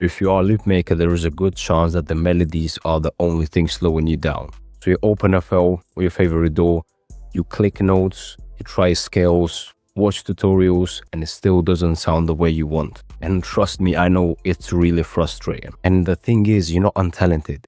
If you are a loop maker, there is a good chance that the melodies are the only thing slowing you down. So you open FL or your favorite DAW, you click notes, you try scales, watch tutorials, and it still doesn't sound the way you want. And trust me, I know it's really frustrating. And the thing is, you're not untalented.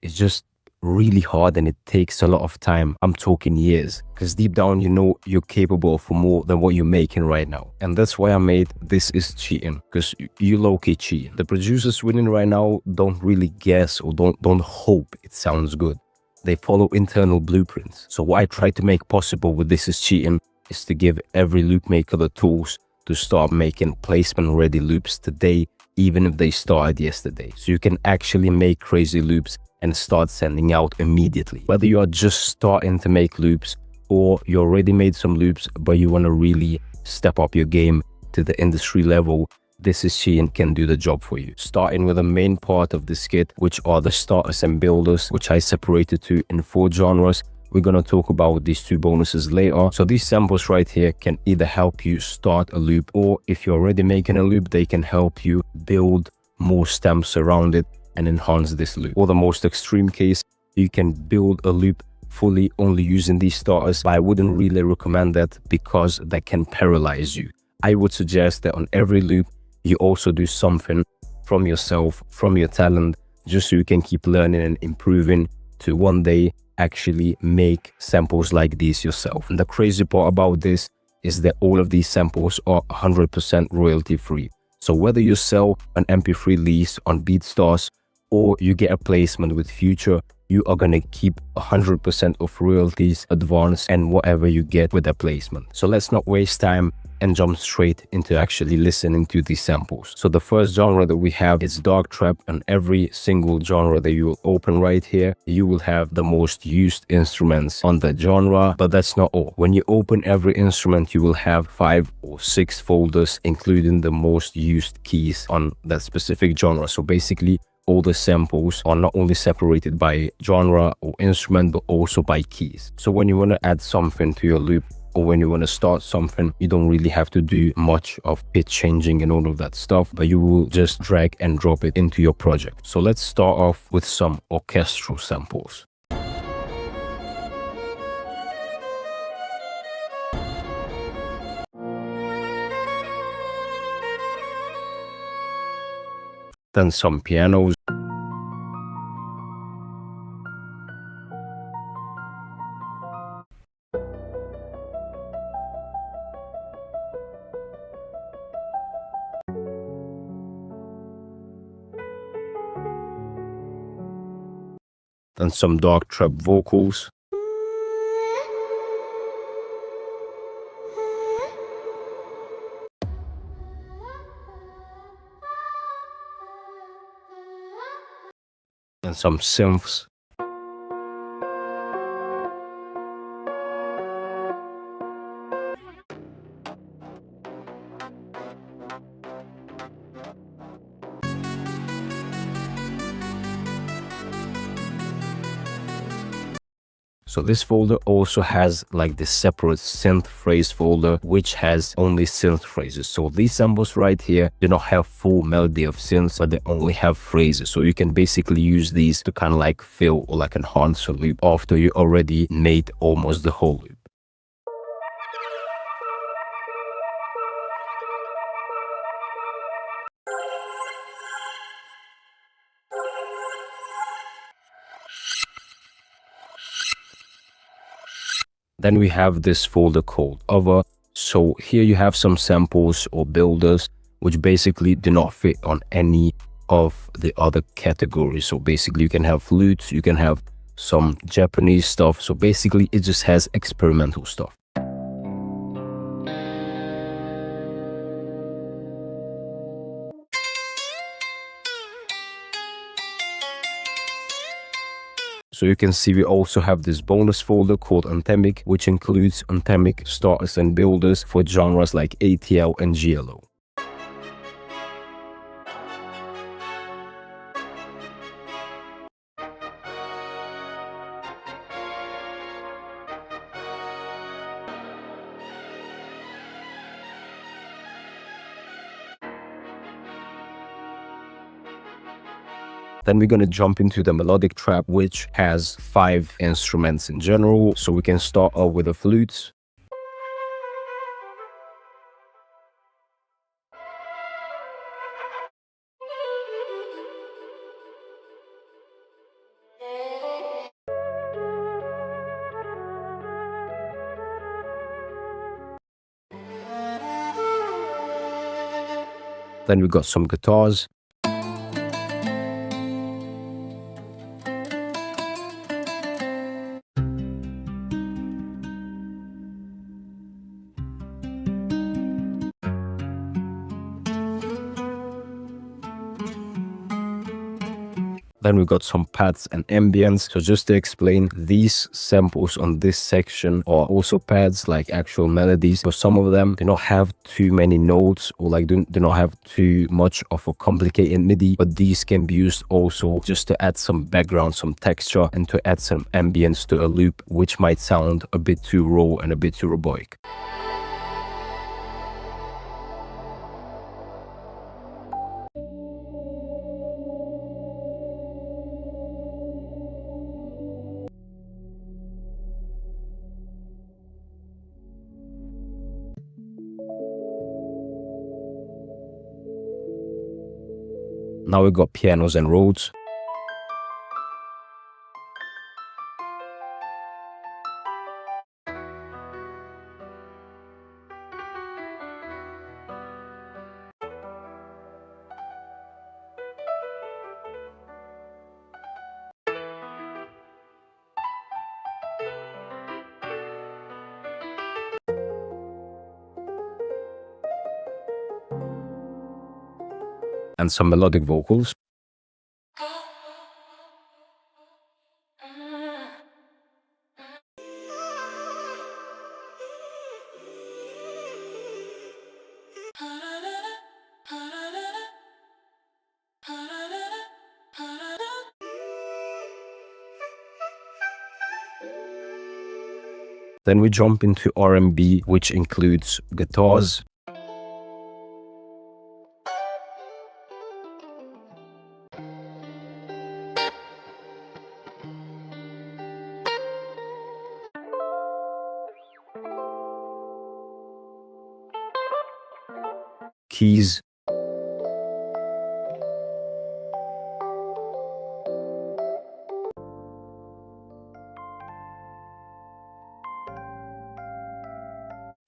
It's just really hard and it takes a lot of time. I'm talking years, because deep down you know you're capable for more than what you're making right now. And that's why I made This Is Cheating, because you low-key cheating. The producers winning right now don't really guess or don't hope it sounds good. They follow internal blueprints. So what I try to make possible with This Is Cheating is to give every loop maker the tools to start making placement ready loops today, even if they started yesterday. So you can actually make crazy loops and start sending out immediately. Whether you are just starting to make loops or you already made some loops but you want to really step up your game to the industry level, This Is Cheating can do the job for you. Starting with the main part of this kit, which are the starters and builders, which I separated to in 4 genres. We're going to talk about these 2 bonuses later. So these samples right here can either help you start a loop, or if you're already making a loop, they can help you build more stems around it and enhance this loop. Or the most extreme case, you can build a loop fully only using these starters, but I wouldn't really recommend that because that can paralyze you. I would suggest that on every loop, you also do something from yourself, from your talent, just so you can keep learning and improving to one day actually make samples like these yourself. And the crazy part about this is that all of these samples are 100% royalty free. So whether you sell an MP3 lease on BeatStars or you get a placement with Future, you are going to keep 100% of royalties, advance, and whatever you get with a placement. So let's not waste time and jump straight into actually listening to these samples. So the first genre that we have is dark trap, and every single genre that you will open right here, you will have the most used instruments on that genre, but that's not all. When you open every instrument, you will have 5 or 6 folders, including the most used keys on that specific genre. So basically, all the samples are not only separated by genre or instrument, but also by keys. So when you want to add something to your loop, or when you want to start something, you don't really have to do much of pitch changing and all of that stuff, but you will just drag and drop it into your project. So let's start off with some orchestral samples. Then some pianos. Then some dark trap vocals. And some synths. So this folder also has like this separate synth phrase folder, which has only synth phrases. So these samples right here do not have full melody of synths, but they only have phrases. So you can basically use these to kind of like fill or like enhance a loop after you already made almost the whole loop. Then we have this folder called Other. So here you have some samples or builders which basically do not fit on any of the other categories. So basically you can have flutes, you can have some Japanese stuff. So basically it just has experimental stuff. So you can see we also have this bonus folder called Anthemic, which includes anthemic starters and builders for genres like ATL and GLO. Then we're gonna jump into the melodic track, which has 5 instruments in general. So we can start off with the flutes. Then we got some guitars. Then we got some pads and ambience. So just to explain, these samples on this section are also pads, like actual melodies. But some of them do not have too many notes, or like do not have too much of a complicated MIDI. But these can be used also just to add some background, some texture, and to add some ambience to a loop, which might sound a bit too raw and a bit too robotic. Now we got pianos and Rhodes. And some melodic vocals. Then we jump into R&B, which includes guitars, keys,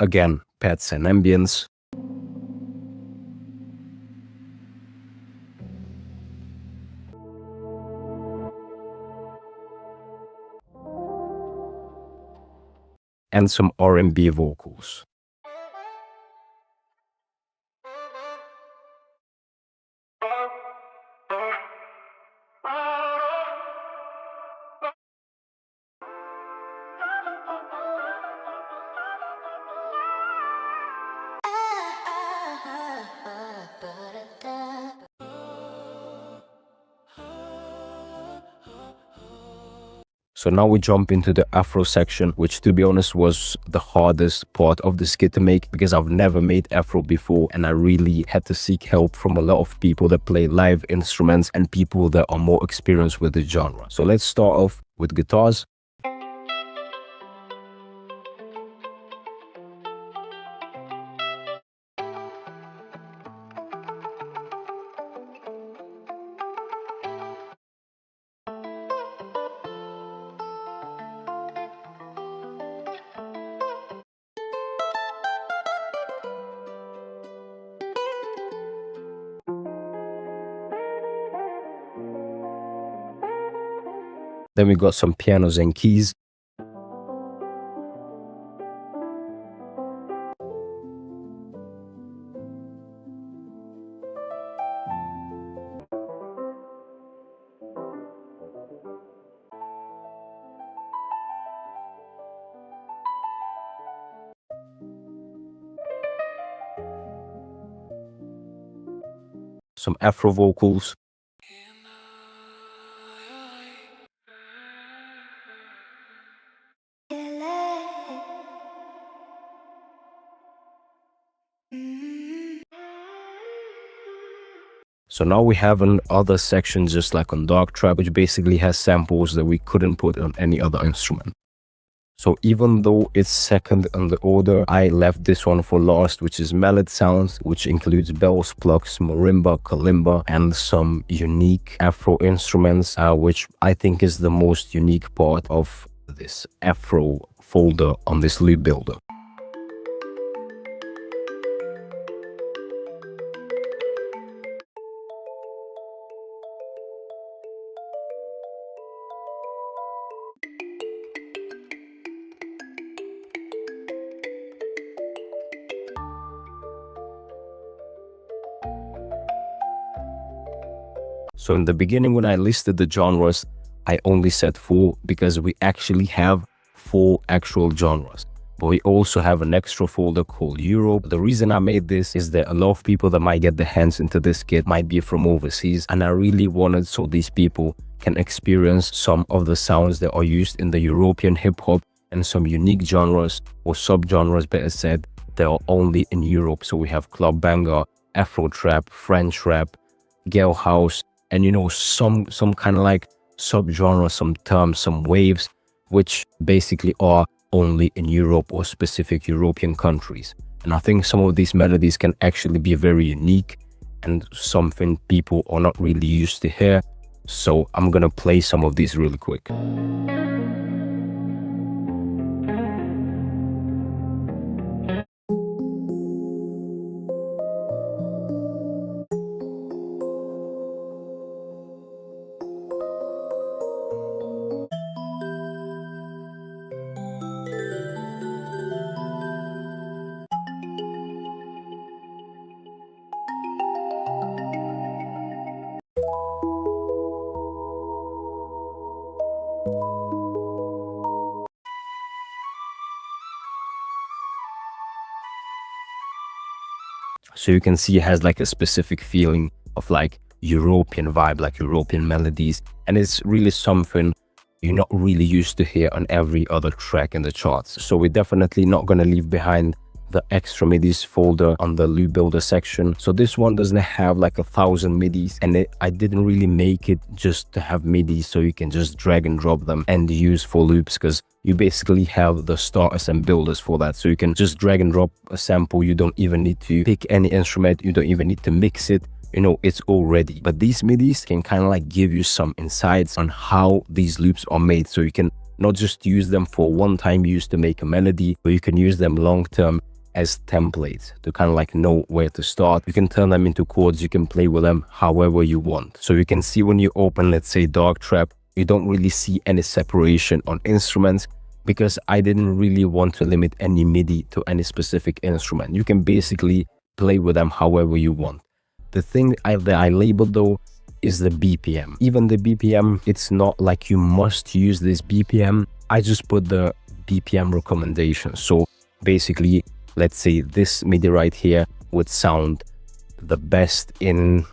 again, pads and ambience, and some R&B vocals. So now we jump into the Afro section, which to be honest was the hardest part of the skit to make, because I've never made Afro before and I really had to seek help from a lot of people that play live instruments and people that are more experienced with the genre. So let's start off with guitars. Then we got some pianos and keys. Some Afro vocals. So now we have another section just like on Dark Trap, which basically has samples that we couldn't put on any other instrument. So even though it's second on the order, I left this one for last, which is Melodic sounds, which includes bells, plucks, marimba, kalimba, and some unique Afro instruments, which I think is the most unique part of this Afro folder on this loop builder. So in the beginning, when I listed the genres, I only said 4 because we actually have 4 actual genres. But we also have an extra folder called Europe. The reason I made this is that a lot of people that might get their hands into this kit might be from overseas. And I really wanted so these people can experience some of the sounds that are used in the European hip hop and some unique genres or subgenres, better said, that are only in Europe. So we have club banger, Afro trap, French rap, girl house, and you know, some kind of like subgenre, some terms, some waves, which basically are only in Europe or specific European countries. And I think some of these melodies can actually be very unique and something people are not really used to hear. So I'm gonna play some of these really quick. So you can see it has like a specific feeling of like European vibe, like European melodies. And it's really something you're not really used to hear on every other track in the charts. So we're definitely not going to leave behind the extra MIDIs folder on the loop builder section. So this one doesn't have like 1,000 MIDIs, and I didn't really make it just to have MIDIs so you can just drag and drop them and use for loops, because you basically have the starters and builders for that. So you can just drag and drop a sample. You don't even need to pick any instrument. You don't even need to mix it. You know, it's all ready. But these MIDIs can kind of like give you some insights on how these loops are made. So you can not just use them for one-time use to make a melody, but you can use them long-term as templates to kind of like know where to start. You can turn them into chords. You can play with them however you want. So you can see when you open, let's say, Dark Trap, you don't really see any separation on instruments, because I didn't really want to limit any MIDI to any specific instrument. You can basically play with them however you want. The thing that I labeled though is the BPM. Even the BPM, it's not like you must use this BPM. I just put the BPM recommendation. So basically, let's say this MIDI right here would sound the best in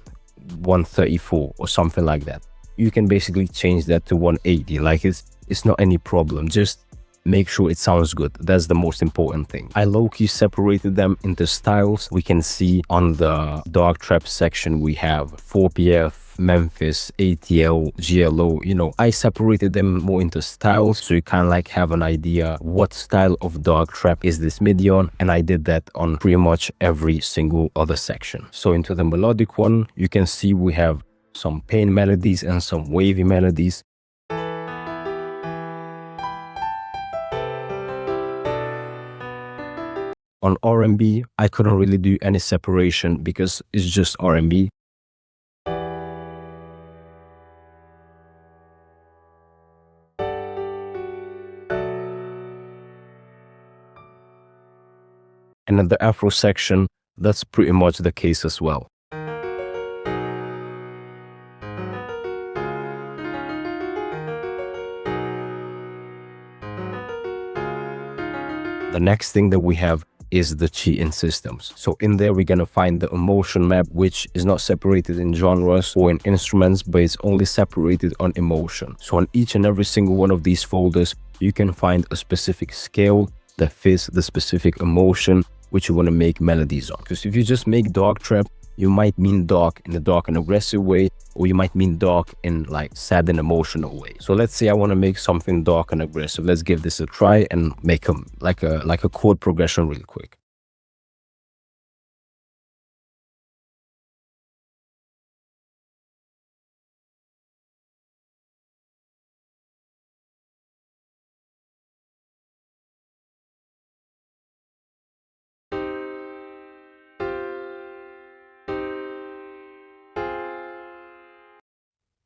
134 or something like that. You can basically change that to 180. Like it's not any problem. Just make sure it sounds good. That's the most important thing. I low-key separated them into styles. We can see on the Dark Trap section we have 4PF, Memphis, ATL, GLO. You know, I separated them more into styles, so you kind of like have an idea what style of Dark Trap is this MIDI on, and I did that on pretty much every single other section. So into the melodic one, you can see we have some pain melodies and some wavy melodies. On R&B, I couldn't really do any separation because it's just R&B. And in the Afro section, that's pretty much the case as well. The next thing that we have is the cheating systems. So in there, we're gonna find the emotion map, which is not separated in genres or in instruments, but it's only separated on emotion. So on each and every single one of these folders, you can find a specific scale that fits the specific emotion which you want to make melodies on. Because if you just make Dark Trap, you might mean dark in a dark and aggressive way, or you might mean dark in like sad and emotional way. So let's say I want to make something dark and aggressive. Let's give this a try and make like a chord progression real quick.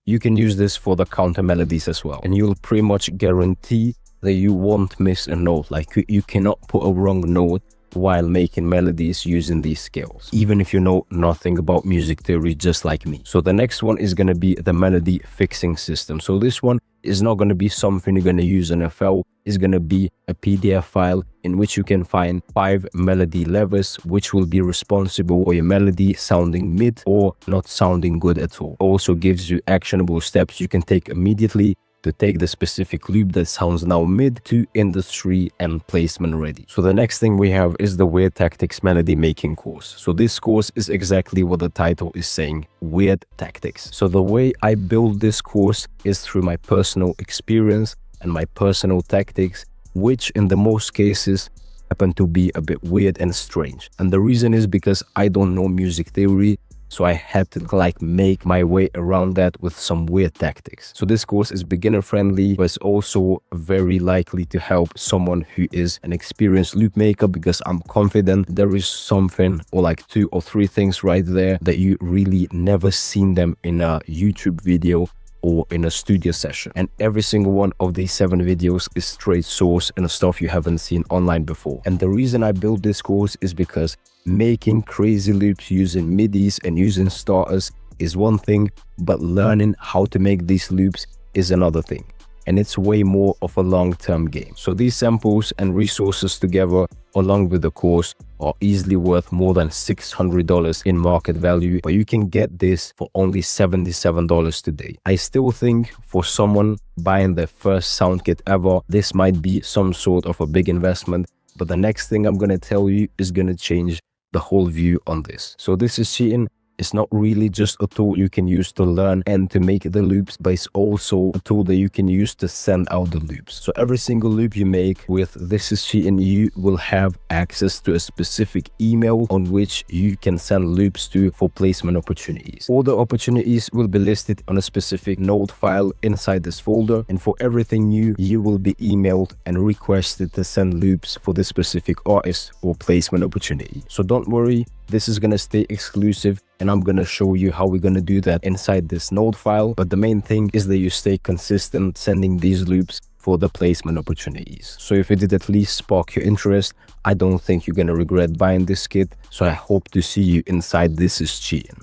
You can use this for the counter melodies as well, and you'll pretty much guarantee that you won't miss a note. Like you cannot put a wrong note while making melodies using these scales, even if you know nothing about music theory just like me. So the next one is going to be the melody fixing system. So this one is not going to be something you're going to use in FL. It's going to be a PDF file in which you can find 5 melody levers, which will be responsible for your melody sounding mid or not sounding good at all. Also gives you actionable steps you can take immediately to take the specific loop that sounds now mid to industry and placement ready. So the next thing we have is the Weird Tactics melody making course. So this course is exactly what the title is saying, Weird Tactics. So the way I build this course is through my personal experience and my personal tactics, which in the most cases happen to be a bit weird and strange. And the reason is because I don't know music theory, so I had to like make my way around that with some weird tactics. So this course is beginner friendly, but it's also very likely to help someone who is an experienced loop maker, because I'm confident there is something or like 2 or 3 things right there that you really never seen them in a YouTube video or in a studio session. And every single one of these 7 videos is straight source and stuff you haven't seen online before. And the reason I built this course is because making crazy loops using MIDIs and using starters is one thing, but learning how to make these loops is another thing. And it's way more of a long-term game. So these samples and resources together, along with the course, are easily worth more than $600 in market value, but you can get this for only $77 today. I still think for someone buying their first sound kit ever, this might be some sort of a big investment, but the next thing I'm gonna tell you is gonna change the whole view on this. So this is cheating. It's not really just a tool you can use to learn and to make the loops, but it's also a tool that you can use to send out the loops. So every single loop you make with This Is Cheating, you will have access to a specific email on which you can send loops to for placement opportunities. All the opportunities will be listed on a specific node file inside this folder, and for everything new, you will be emailed and requested to send loops for this specific artist or placement opportunity. So don't worry, this is gonna stay exclusive, and I'm gonna show you how we're gonna do that inside this node file. But the main thing is that you stay consistent sending these loops for the placement opportunities. So if it did at least spark your interest, I don't think you're gonna regret buying this kit. So I hope to see you inside This Is Cheating.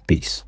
Peace.